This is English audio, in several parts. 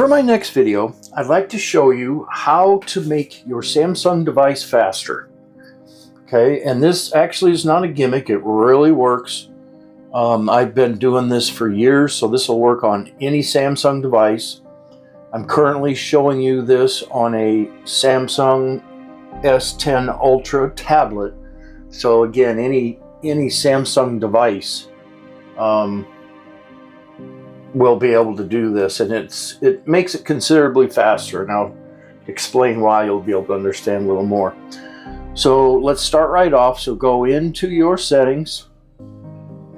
For my next video, I'd like to show you how to make your Samsung device faster. Okay, and this actually is not a gimmick, it really works. I've been doing this for years, so this will work on any Samsung device. I'm currently showing you this on a Samsung S10 Ultra tablet. So again, any Samsung device will be able to do this, and it makes it considerably faster, and I'll explain why. You'll be able to understand a little more. So let's start right off. So go into your settings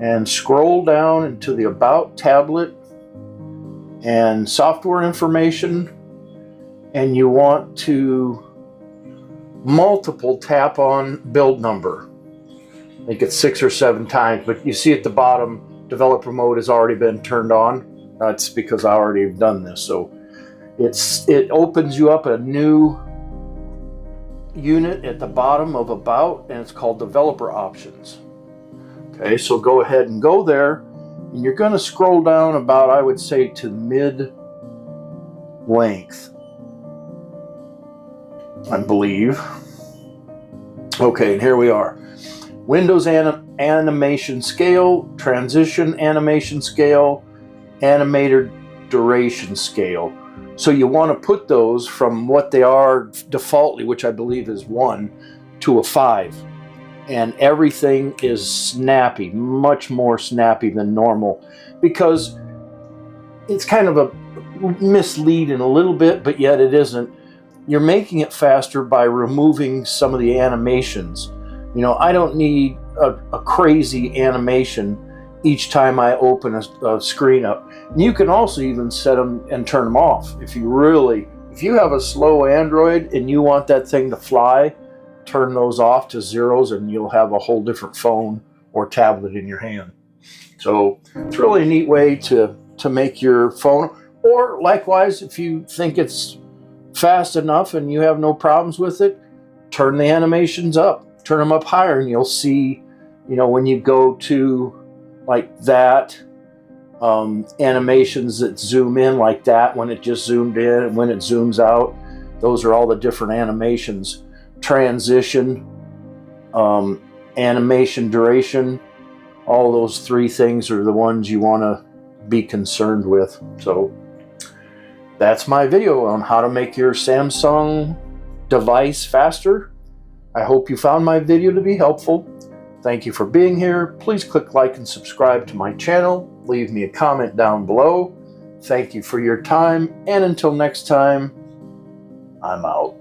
and scroll down into the About tablet and software information, and you want to multiple tap on build number. I think it's 6 or 7 times, but you see at the bottom developer mode has already been turned on. That's because I already have done this. So it opens you up a new unit at the bottom of About, and it's called Developer Options. Okay, so go ahead and go there, and you're going to scroll down about, I would say, to mid-length, I believe. Okay, and here we are. Windows animation scale, transition animation scale, animator duration scale. So you want to put those from what they are defaultly, which I believe is 1, to a 5. And everything is snappy, much more snappy than normal, because it's kind of a misleading a little bit, but yet it isn't. You're making it faster by removing some of the animations. You know, I don't need a crazy animation each time I open a screen up. And you can also even set them and turn them off. If you have a slow Android and you want that thing to fly, turn those off to zeros and you'll have a whole different phone or tablet in your hand. So it's really a neat way to make your phone, or likewise, if you think it's fast enough and you have no problems with it, turn the animations up. Turn them up higher, and you'll see, you know, when you go to like that, animations that zoom in like that, when it just zoomed in and when it zooms out, those are all the different animations. Transition, animation duration, all those 3 things are the ones you want to be concerned with. So that's my video on how to make your Samsung device faster. I hope you found my video to be helpful. Thank you for being here. Please click like and subscribe to my channel. Leave me a comment down below. Thank you for your time, and until next time, I'm out.